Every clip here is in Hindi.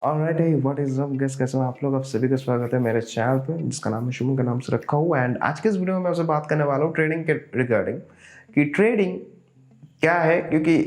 ऑलराइट है, व्हाट इज अप गाइस, कैसे हो आप लोग। आप सभी का स्वागत है मेरे चैनल पे जिसका नाम है शुभम के नाम से रखा हुआ। एंड आज के इस वीडियो में मैं आपसे बात करने वाला हूँ ट्रेडिंग के रिगार्डिंग कि ट्रेडिंग क्या है, क्योंकि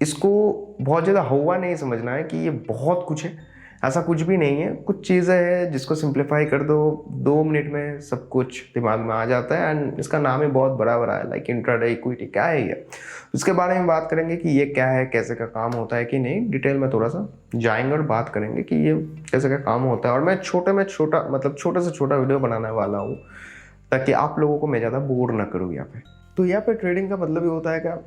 इसको बहुत ज़्यादा हुआ नहीं समझना है कि ये बहुत कुछ है। ऐसा कुछ भी नहीं है, कुछ चीज़ें हैं जिसको सिंप्लीफाई कर दो, 2 मिनट में सब कुछ दिमाग में आ जाता है। एंड इसका नाम ही बहुत बड़ा बड़ा है, लाइक इंट्राडे इक्विटी। क्या है ये, उसके बारे में बात करेंगे कि ये क्या है, कैसे का काम होता है कि नहीं। डिटेल में थोड़ा सा जाएंगे और बात करेंगे कि ये कैसे का काम होता है। और मैं छोटा मतलब छोटे से छोटा वीडियो बनाने वाला हूँ ताकि आप लोगों को मैं ज़्यादा बोर ना करूँ यहाँ पे। तो यहाँ पे ट्रेडिंग का मतलब ही होता है क्या,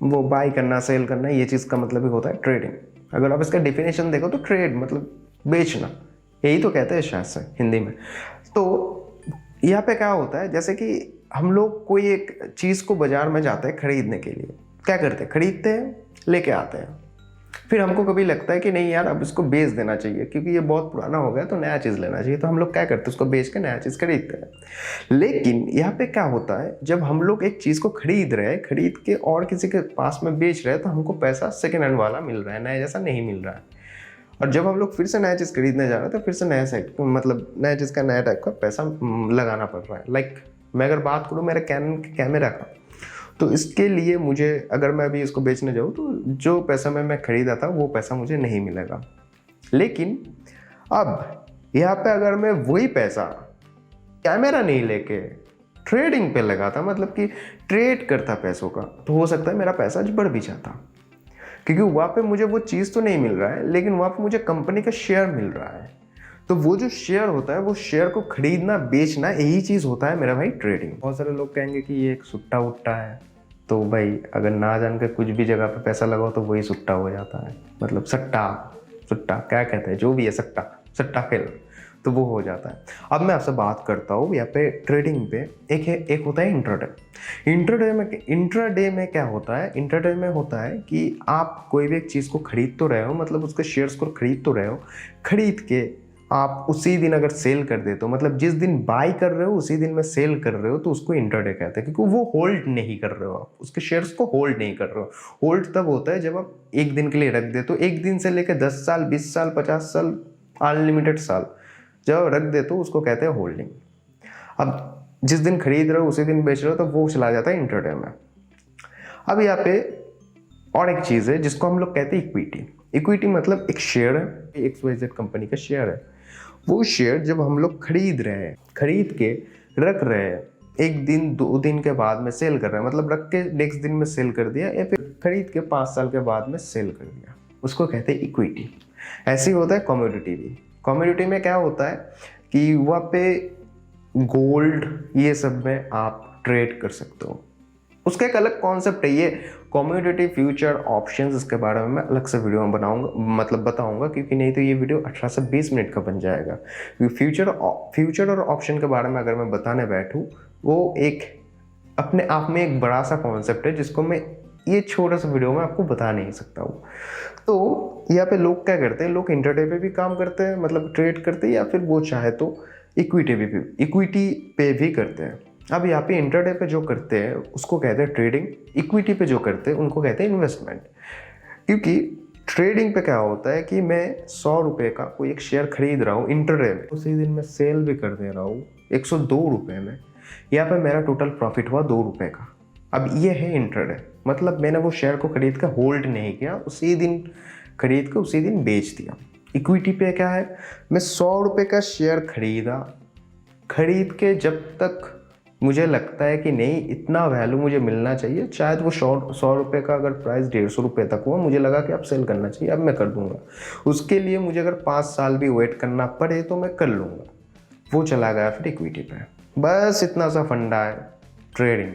वो बाई करना सेल करना, ये चीज़ का मतलब ही होता है ट्रेडिंग। अगर आप इसका डेफिनेशन देखो तो ट्रेड मतलब बेचना, यही तो कहते हैं शायद से हिंदी में। तो यहाँ पे क्या होता है, जैसे कि हम लोग कोई एक चीज़ को बाजार में जाते हैं खरीदने के लिए, क्या करते हैं, खरीदते हैं, लेके आते हैं। फिर हमको कभी लगता है कि नहीं यार अब इसको बेच देना चाहिए क्योंकि ये बहुत पुराना हो गया, तो नया चीज़ लेना चाहिए। तो हम लोग क्या करते हैं, उसको बेच के नया चीज़ खरीदते हैं। लेकिन यहाँ पे क्या होता है, जब हम लोग एक चीज़ को खरीद रहे हैं, खरीद के और किसी के पास में बेच रहे हैं, तो हमको पैसा सेकेंड हैंड वाला मिल रहा है, नया जैसा नहीं मिल रहा है। और जब हम लोग फिर से नया चीज़ खरीदने जा रहे हैं तो फिर से नया सेट मतलब नया चीज़ का नया टाइप का पैसा लगाना पड़ रहा है। लाइक मैं अगर बात करूँ मेरे कैनन के कैमरा का, तो इसके लिए मुझे, अगर मैं अभी इसको बेचने जाऊँ तो जो पैसा मैं खरीदा था वो पैसा मुझे नहीं मिलेगा। लेकिन अब यहाँ पे अगर मैं वही पैसा कैमरा नहीं लेके ट्रेडिंग पे लगाता, मतलब कि ट्रेड करता पैसों का, तो हो सकता है मेरा पैसा आज बढ़ भी जाता। क्योंकि वहाँ पे मुझे वो चीज़ तो नहीं मिल रहा है, लेकिन वहाँ पे मुझे कंपनी का शेयर मिल रहा है। तो वो जो शेयर होता है, वो शेयर को खरीदना बेचना, यही चीज़ होता है मेरा भाई ट्रेडिंग। बहुत सारे लोग कहेंगे कि ये एक सुट्टा उट्टा है, तो भाई अगर ना जान के कुछ भी जगह पे पैसा लगाओ तो वही सुट्टा हो जाता है। मतलब सट्टा सुट्टा क्या कहते हैं, जो भी है, सट्टा सट्टा खेल, तो वो हो जाता है। अब मैं आपसे बात करता हूँ यहाँ पे ट्रेडिंग पे। एक होता है इंट्राडे। इंट्राडे में क्या होता है, इंट्राडे में होता है कि आप कोई भी एक चीज़ को खरीद तो रहे हो, मतलब उसके शेयर्स को खरीद तो रहे हो, खरीद के आप उसी दिन अगर सेल कर देते हो, मतलब जिस दिन बाई कर रहे हो उसी दिन में सेल कर रहे हो, तो उसको इंट्राडे कहते हैं। क्योंकि वो होल्ड नहीं कर रहे हो, आप उसके शेयर्स को होल्ड नहीं कर रहे हो। होल्ड तब होता है जब आप एक दिन के लिए रख देते हो, एक दिन से लेकर 10 साल 20 साल 50 साल अनलिमिटेड साल जब रख देते हो, उसको कहते हैं होल्डिंग। अब जिस दिन खरीद रहे हो उसी दिन बेच रहे हो, तो वो चला जाता है इंट्राडे में। अब यहाँ पे और एक चीज़ है जिसको हम लोग कहते हैं इक्विटी। इक्विटी मतलब एक शेयर है, XYZ कंपनी का शेयर है। वो शेयर जब हम लोग खरीद रहे हैं, खरीद के रख रहे हैं, एक दिन 2 दिन के बाद में सेल कर रहे हैं, मतलब रख के नेक्स्ट दिन में सेल कर दिया, या फिर खरीद के 5 साल के बाद में सेल कर दिया, उसको कहते हैं इक्विटी। ऐसे ही होता है कमोडिटी भी। कमोडिटी में क्या होता है कि वहाँ पे गोल्ड ये सब में आप ट्रेड कर सकते हो, उसका एक अलग कॉन्सेप्ट है ये कमोडिटी फ्यूचर ऑप्शंस। इसके बारे में मैं अलग से वीडियो में बनाऊंगा, मतलब बताऊंगा, क्योंकि नहीं तो ये वीडियो 18 से 20 मिनट का बन जाएगा। क्योंकि फ्यूचर और ऑप्शन के बारे में अगर मैं बताने बैठूँ, वो एक अपने आप में एक बड़ा सा कॉन्सेप्ट है जिसको मैं ये छोटा सा वीडियो में आपको बता नहीं सकता हूँ। तो यहाँ पे लोग क्या करते हैं, लोग इंट्राडे पे भी काम करते हैं, मतलब ट्रेड करते हैं, या फिर वो चाहे तो इक्विटी पे भी करते हैं। अब यहाँ पे इंट्राडे पे जो करते हैं उसको कहते हैं ट्रेडिंग, इक्विटी पे जो करते हैं उनको कहते हैं इन्वेस्टमेंट। क्योंकि ट्रेडिंग पे क्या होता है कि मैं 100 रुपये का कोई एक शेयर खरीद रहा हूँ इंट्राडे में, उसी दिन मैं सेल भी कर दे रहा हूँ 102 रुपये में। यहाँ पे मेरा टोटल प्रॉफिट हुआ 2 रुपये का। अब ये है इंट्राडे, मतलब मैंने वो शेयर को खरीद कर होल्ड नहीं किया, उसी दिन खरीद कर उसी दिन बेच दिया। इक्विटी पे क्या है, मैं 100 रुपये का शेयर खरीदा, खरीद के जब तक मुझे लगता है कि नहीं इतना वैल्यू मुझे मिलना चाहिए, शायद वो 100 रुपये का अगर प्राइस 150 रुपये तक हुआ, मुझे लगा कि अब सेल करना चाहिए, अब मैं कर दूंगा। उसके लिए मुझे अगर 5 साल भी वेट करना पड़े तो मैं कर लूँगा। वो चला गया फिर इक्विटी पे। बस इतना सा फंडा है ट्रेडिंग।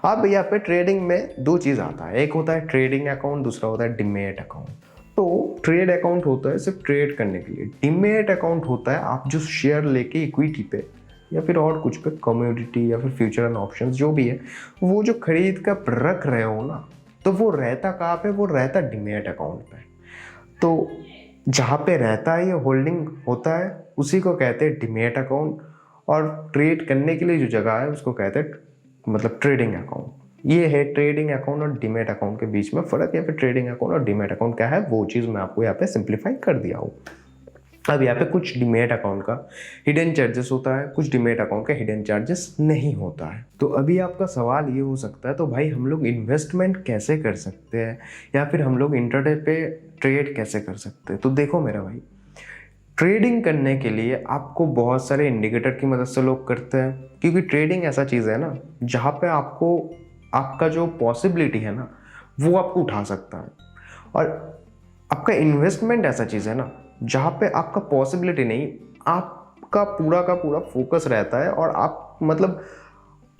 अब यहाँ पे ट्रेडिंग में 2 चीज़ आता है, एक होता है ट्रेडिंग अकाउंट, दूसरा होता है डीमैट अकाउंट। तो ट्रेड अकाउंट होता है सिर्फ ट्रेड करने के लिए, डीमैट अकाउंट होता है आप जो शेयर लेके इक्विटी पे या फिर और कुछ पे, कमोडिटी या फिर फ्यूचर एंड ऑप्शंस जो भी है, वो जो खरीद कर रख रहे हो ना, तो वो रहता कहाँ पे, वो रहता डीमैट अकाउंट पे। तो जहाँ पे रहता है ये होल्डिंग होता है, उसी को कहते हैं डीमैट अकाउंट। और ट्रेड करने के लिए जो जगह है उसको कहते हैं मतलब ट्रेडिंग अकाउंट। ये है ट्रेडिंग अकाउंट और डीमैट अकाउंट के बीच में फ़र्क, या फिर ट्रेडिंग अकाउंट और डीमैट अकाउंट क्या है वो चीज़ मैं आपको यहाँ पे सिंप्लीफाई कर दिया हूँ। अब यहाँ पे कुछ डीमैट अकाउंट का हिडन चार्जेस होता है, कुछ डीमैट अकाउंट का हिडन चार्जेस नहीं होता है। तो अभी आपका सवाल ये हो सकता है, तो भाई हम लोग इन्वेस्टमेंट कैसे कर सकते हैं, या फिर हम लोग इंटरडे पे ट्रेड कैसे कर सकते हैं। तो देखो मेरा भाई, ट्रेडिंग करने के लिए आपको बहुत सारे इंडिकेटर की मदद से लोग करते हैं, क्योंकि ट्रेडिंग ऐसा चीज़ है ना जहाँ पे आपको आपका जो पॉसिबिलिटी है ना वो आपको उठा सकता है, और आपका इन्वेस्टमेंट ऐसा चीज़ है ना जहाँ पे आपका पॉसिबिलिटी नहीं, आपका पूरा का पूरा फोकस रहता है, और आप मतलब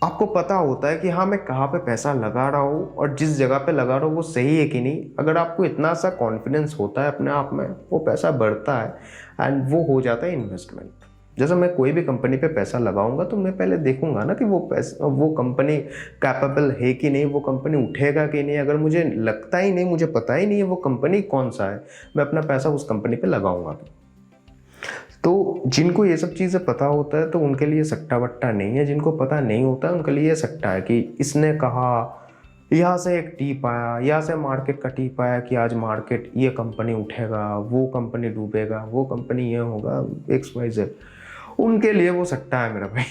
आपको पता होता है कि हाँ मैं कहाँ पे पैसा लगा रहा हूँ और जिस जगह पे लगा रहा हूँ वो सही है कि नहीं। अगर आपको इतना सा कॉन्फिडेंस होता है अपने आप में, वो पैसा बढ़ता है एंड वो हो जाता है इन्वेस्टमेंट। जैसे मैं कोई भी कंपनी पे पैसा लगाऊंगा तो मैं पहले देखूंगा ना कि वो कंपनी कैपेबल है कि नहीं, वो कंपनी उठेगा कि नहीं। अगर मुझे लगता ही नहीं, मुझे पता ही नहीं है वो कंपनी कौन सा है, मैं अपना पैसा उस कंपनी पे लगाऊंगा। तो जिनको ये सब चीज़ें पता होता है तो उनके लिए सट्टा वट्टा नहीं है, जिनको पता नहीं होता है उनके लिए सट्टा है कि इसने कहा, यहाँ से एक टिप आया, यहाँ से मार्केट का टिप आया कि आज मार्केट ये कंपनी उठेगा, वो कंपनी डूबेगा, वो कंपनी ये होगा, XYZ। उनके लिए वो सट्टा है मेरा भाई,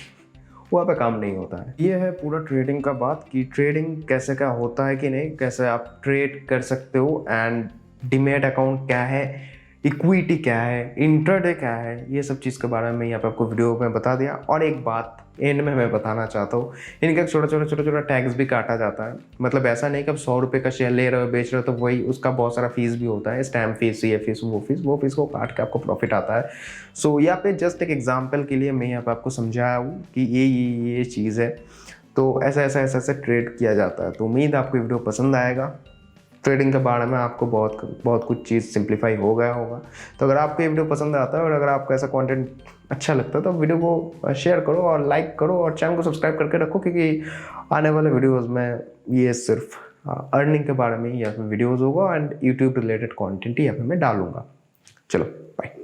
वहाँ पे काम नहीं होता है। ये है पूरा ट्रेडिंग का बात कि ट्रेडिंग कैसे क्या होता है कि नहीं, कैसे आप ट्रेड कर सकते हो, एंड डीमैट अकाउंट क्या है, इक्विटी क्या है, इंट्राडे क्या है, ये सब चीज़ के बारे में यहाँ पे आपको वीडियो में बता दिया। और एक बात एंड में मैं बताना चाहता हूँ, इनका छोटा छोटा टैक्स भी काटा जाता है। मतलब ऐसा नहीं कि अब 100 रुपये का शेयर ले रहे हो, बेच रहे हो, तो वही उसका बहुत सारा फीस भी होता है, स्टैम्प फीस, ये फीस, वो फीस को काट के आपको प्रॉफिट आता है। सो यहाँ पे जस्ट एक एग्जाम्पल के लिए मैं यहाँ पे आपको समझाया हूँ कि ये चीज़ है, तो ऐसा ट्रेड किया जाता है। तो उम्मीद है आपको वीडियो पसंद आएगा। ट्रेडिंग के बारे में आपको बहुत कुछ चीज़ सिंप्लीफाई हो गया होगा। तो अगर आपको ये वीडियो पसंद आता है और अगर आपको ऐसा कंटेंट अच्छा लगता है तो वीडियो को शेयर करो और लाइक करो और चैनल को सब्सक्राइब करके रखो, क्योंकि आने वाले वीडियोस में ये सिर्फ अर्निंग के बारे में ही यहाँ पे वीडियोज़ होगा एंड यूट्यूब रिलेटेड कॉन्टेंट ही यहाँ पे मैं डालूंगा। चलो बाय।